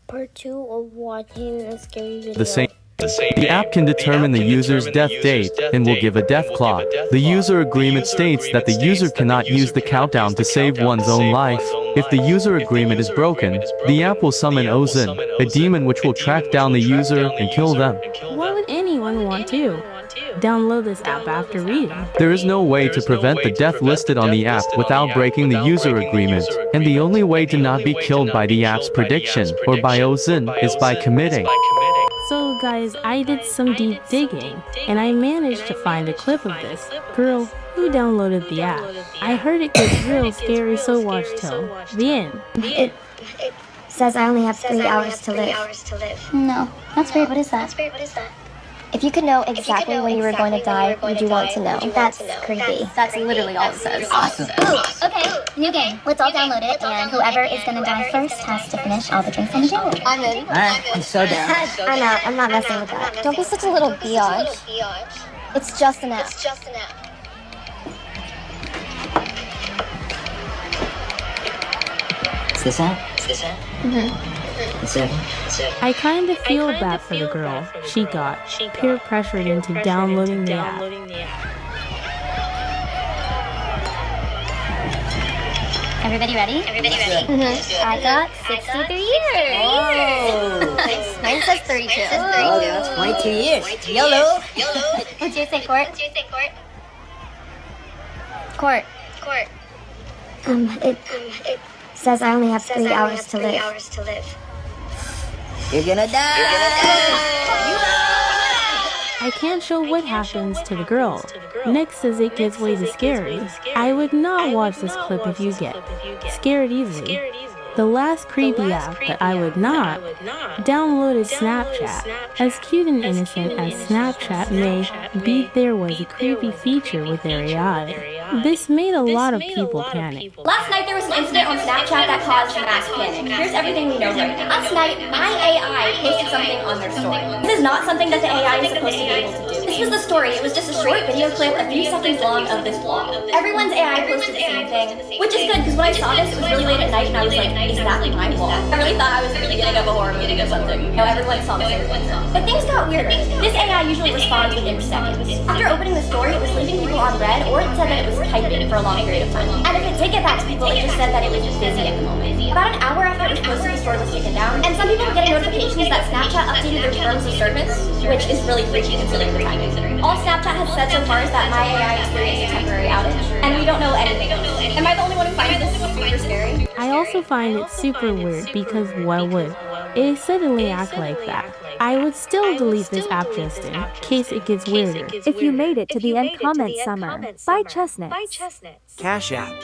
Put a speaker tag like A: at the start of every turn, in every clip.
A: Part 2 of watching a scary video.
B: The app can determine the user's death date and will give a death clock. The user agreement states that the user cannot use the countdown to save one's own life. If the user agreement is broken, the app will summon Ozin, a demon which will track down the user and kill them.
C: Why would anyone want to download this app after reading?
B: There is no way to prevent the death listed on the app without breaking the user agreement, and the only way to not be killed by the app's prediction or by Ozin is by committing.
C: So guys, I did some deep digging, and I managed to find a clip of this girl who downloaded the app. I heard it gets real scary, so watch till the end.
A: It says I only have 3 hours to live.
D: No, that's weird. What is that?
E: If you could know exactly when you were going to die, would you want to know?
D: That's creepy. That's literally all it says. Awesome. Ooh, okay, new game. Let's all download it, and whoever is gonna die first has to finish all the drinks on the table.
E: I'm in.
F: Alright, I'm so down.
E: I'm out. I'm not messing with that. Don't be such a little biatch. It's just an app.
F: Is this it? That's it?
C: I kind of feel bad for the girl. She got peer pressured into downloading the app.
D: Everybody ready?
E: I got 63 years.
F: Oh!
E: Mine says 32.
F: Oh, that's 22 years. YOLO!
E: What'd you say, Court? Court.
A: It says I only have 3 hours to live.
F: You're gonna die!
C: I can't show what happens to the girl. Nick says it gets way too scary. I would not watch this clip if you get scared easily. The last creepy app that I would not download is Snapchat. As cute and innocent as Snapchat may be, there was a creepy feature with their AI. This made a lot of people panic.
G: Last night there was an incident on Snapchat that caused mass panic. Here's everything we know right now. Last night, my AI posted something on their story. This is not something that the AI is supposed to be able to do. This was the story. It was just a short video clip, a few seconds long of this vlog. Everyone's AI posted the same thing, which is good because when I saw this, it was really late at night and I was like, is that my vlog? I really thought I was at the beginning of a horror movie or something. You know, everyone saw the same thing. But things got weirder. This AI usually responds within seconds. After opening the story, it was leaving people on red, or it said that it was typing for a long period of time. And if it did get back to people, it just said that it was just busy at the moment. About an hour after it was posted, the story was taken down, and some people were getting notifications that Snapchat updated their terms of service, which is really freaky considering the timing. All Snapchat has said so far is that my AI experienced a temporary outage, and we don't know anything else. Am I the only one who finds this super scary?
C: I also find it super weird because why would it suddenly act like that? I would still delete this app just in case it gets weirder.
H: If you made it to the end, comment Summer. Bye, Chestnuts.
I: Cash App.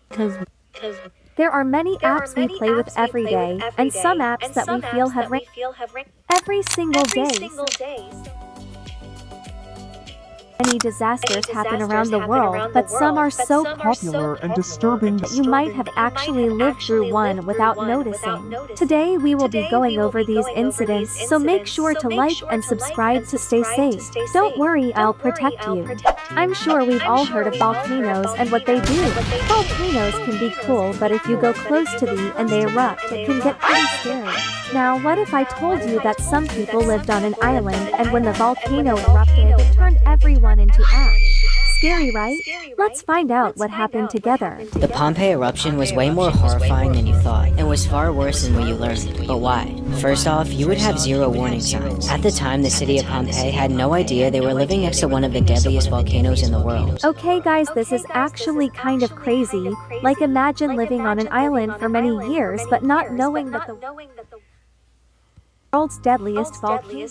C: Because
H: There are many apps we play with every day, and some apps that we feel have ranked every single day. Many disasters happen around the world, but some are so popular
I: And disturbing
H: that you might have actually lived through one without noticing. Today we will be going over these incidents, so make sure to like and subscribe to stay safe. Don't worry, I'll protect you. I'm sure we've all heard of volcanoes and what they do. Volcanoes can be cool, but if you go close to them and they erupt, it can get pretty scary. Now, what if I told you that some people lived on an island, and when the volcano erupted, it turned everyone into ash? Scary, right? Let's find out what happened together.
F: The Pompeii eruption was way more horrifying than you thought, and was far worse than what you learned. But why? First off, you would have 0 warning signs. At the time, the city of Pompeii had no idea they were living next to one of the deadliest volcanoes in the world.
H: Okay guys, this is actually kind of crazy. Like imagine living on an island for many years, but not knowing that the world's deadliest volcano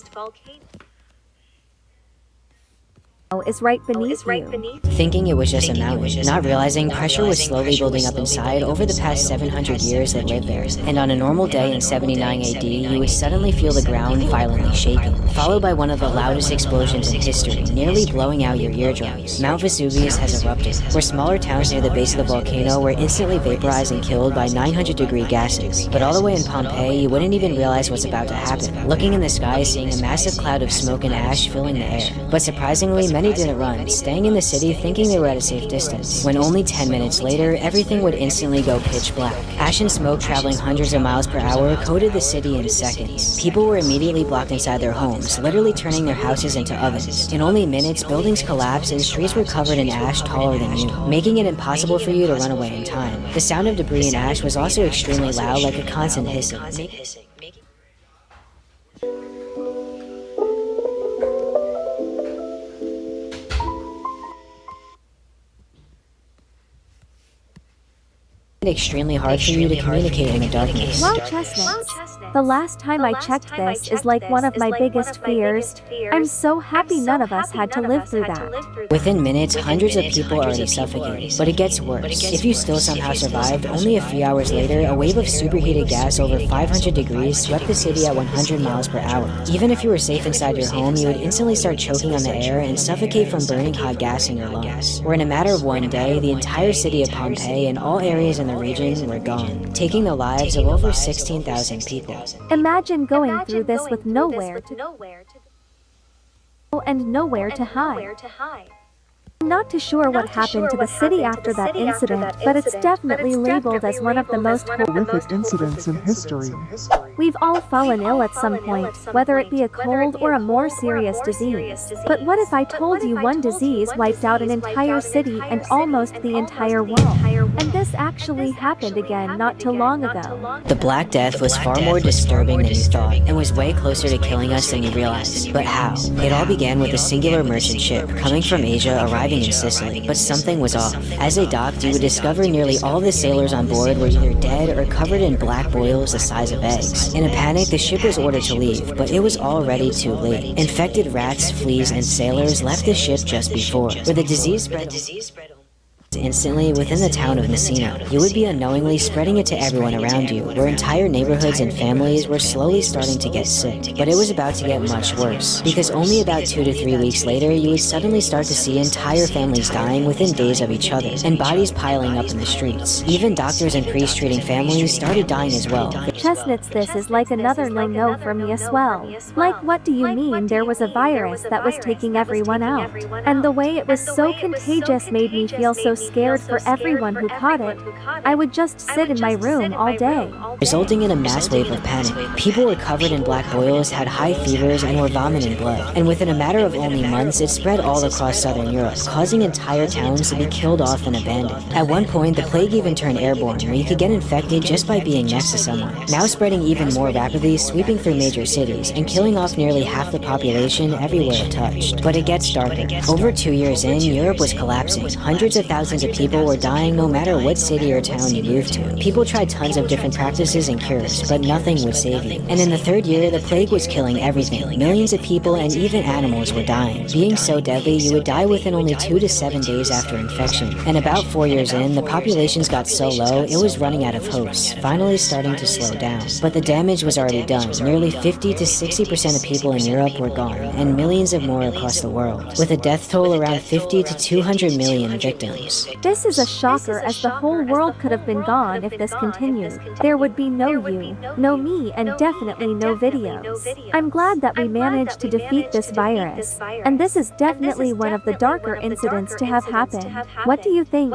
H: is right beneath you.
F: Thinking it was just a mountain, not realizing pressure was slowly building up inside over the past 700 years that lived there. And on a normal day in 79 AD, you would suddenly feel the ground violently shaking, followed by one of the loudest explosions in history, nearly blowing out your eardrums. Mount Vesuvius has erupted, where smaller towns near the base of the volcano were instantly vaporized and killed by 900-degree gases. But all the way in Pompeii, you wouldn't even realize what's about to happen. Looking in the sky, seeing a massive cloud of smoke and ash filling the air. But surprisingly, many didn't run, staying in the city thinking they were at a safe distance. When only 10 minutes later, everything would instantly go pitch black. Ash and smoke traveling hundreds of miles per hour coated the city in seconds. People were immediately blocked inside their homes, literally turning their houses into ovens. In only minutes, buildings collapsed and streets were covered in ash taller than you, making it impossible for you to run away in time. The sound of debris and ash was also extremely loud, like a constant hissing. Extremely hard for you to communicate in the darkness.
H: Wow, Chestnuts. The last time I checked this is like one of my biggest fears. I'm so happy none of us had to live through that.
F: Within minutes, hundreds of people already suffocated. But it gets worse. If you still somehow survived, only a few hours later, a wave of superheated gas over 500 degrees swept the city at 100 miles per hour. Even if you were safe inside your home, you would instantly start choking on the air and suffocate from burning hot gas in your lungs. Where in a matter of one day, the entire city of Pompeii and all areas in the region were gone, taking the lives of over 16,000 people.
H: Imagine going through this with nowhere to go and nowhere to hide. I'm not too sure what happened to the city after that incident, but it's definitely labeled as one of the most
I: horrific incidents in history.
H: We've all fallen ill at some point, whether it be a cold or a more serious disease. But what if I told you one disease wiped out an entire city and almost the entire world? And this actually happened again not too long ago.
F: The Black Death was far more disturbing than you thought, and was way closer to killing us than you realized. But how? It all began with a singular merchant ship coming from Asia arriving in Sicily, but something was off. As they docked, you would discover nearly all the sailors on board were either dead or covered in black boils the size of eggs. In a panic, the ship was ordered to leave, but it was already too late. Infected rats, fleas, and sailors left the ship just before, where the disease spread instantly within the town of Messina. You would be unknowingly spreading it to everyone around you, where entire neighborhoods and families were slowly starting to get sick. But it was about to get much worse, because only about 2 to 3 weeks later, you would suddenly start to see entire families dying within days of each other, and bodies piling up in the streets. Even doctors and priests treating families started dying as well.
H: Chestnuts, this is like another no-no for me as well. Like, what do you mean there was a virus that was taking everyone out? And the way it was so contagious made me feel so scared for everyone who caught it. I would just sit in my room all day,
F: resulting in a mass wave of panic. People were covered in black boils, had high fevers, and were vomiting blood. And within a matter of only months, it spread all across southern Europe, causing entire towns to be killed off and abandoned. At one point, the plague even turned airborne, where you could get infected just by being next to someone. Now spreading even more rapidly, sweeping through major cities, and killing off nearly half the population everywhere it touched. But it gets darker. Over 2 years in, Europe was collapsing. Hundreds of thousands of people were dying no matter what city or town you moved to. People tried tons of different practices and cures, but nothing would save you. And in the third year, the plague was killing everything. Millions of people and even animals were dying. Being so deadly, you would die within only 2 to 7 days after infection. And about 4 years in, the populations got so low, it was running out of hosts, finally starting to slow down. But the damage was already done. Nearly 50 to 60% of people in Europe were gone, and millions of more across the world, with a death toll around 50 to 200 million victims.
H: This is a shocker, as the whole world could have been gone if this continued. There would be no you, no me, and definitely no videos. I'm glad that we managed to defeat this virus, and this is definitely one of the darker incidents to have happened. What do you think?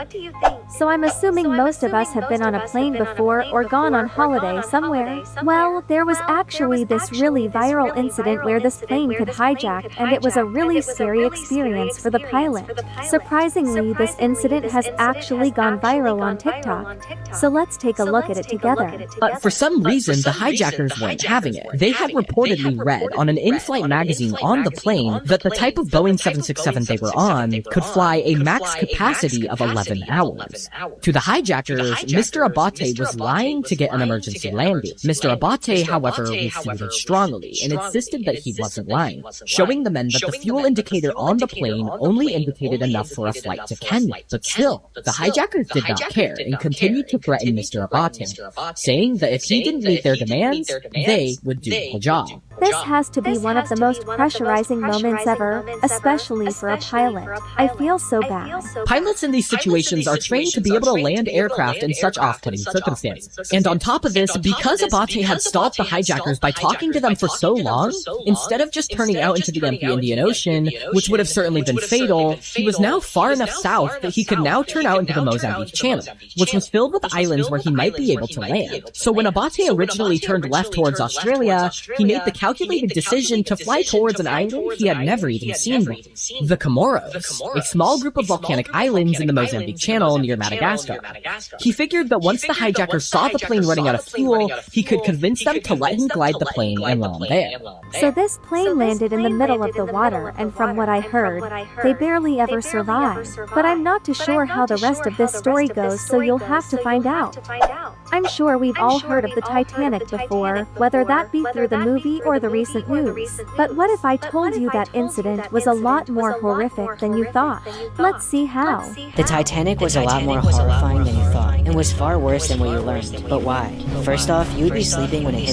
H: So I'm assuming most of us have been on a plane before or gone on holiday somewhere. Well, there was actually this really viral incident where this plane could hijack, and it was a really scary experience for the pilot. Surprisingly, this incident has actually gone viral on TikTok. So let's take a look at it together.
J: For some reason, the hijackers weren't having it. They had reportedly read on an in-flight magazine on the plane that the type of Boeing 767 they were on could fly a max capacity of 11 hours. To the hijackers, Mr. Abate was lying to get an emergency landing. Mr. Abate, however, refuted strongly and insisted that he wasn't lying, showing the men that the fuel indicator on the plane only indicated enough for a flight to Kenya. But But still, the hijackers did not care and continued to threaten Mr. Abate, saying that if he didn't meet their demands, they would do the job.
H: This has to be one of the most pressurizing moments ever, especially for a pilot. I feel so bad.
J: Pilots in these situations are trained to be able to land aircraft in such off-putting circumstances. And on top of this, because Abate had stalled the hijackers by talking to them for so long, instead of just turning out into the empty Indian Ocean, which would have certainly been fatal, he was now far enough south that he could now turn out into the Mozambique Channel, which was filled with islands where he might be able to land. So when Abate originally turned left towards Australia, he made the calculated decision to fly towards an island he had never even seen before, the Comoros, a small group of volcanic islands in the Mozambique Channel near Madagascar. He figured that once the hijackers saw the plane running out of fuel, he could convince them to let him glide the plane and land there.
H: So this plane landed in the middle of the water, and from what I heard, they barely ever survived. But I'm not too sure how the rest of this story goes, so you'll have to find out. I'm sure we've all heard of the Titanic before, whether that be through the movie or the recent news. But what if I told you that incident was a lot more horrific than you thought? Let's see how.
F: The Titanic was a lot more horrifying than you thought, and was far worse than what you learned. But why? First off, you would be sleeping when it hit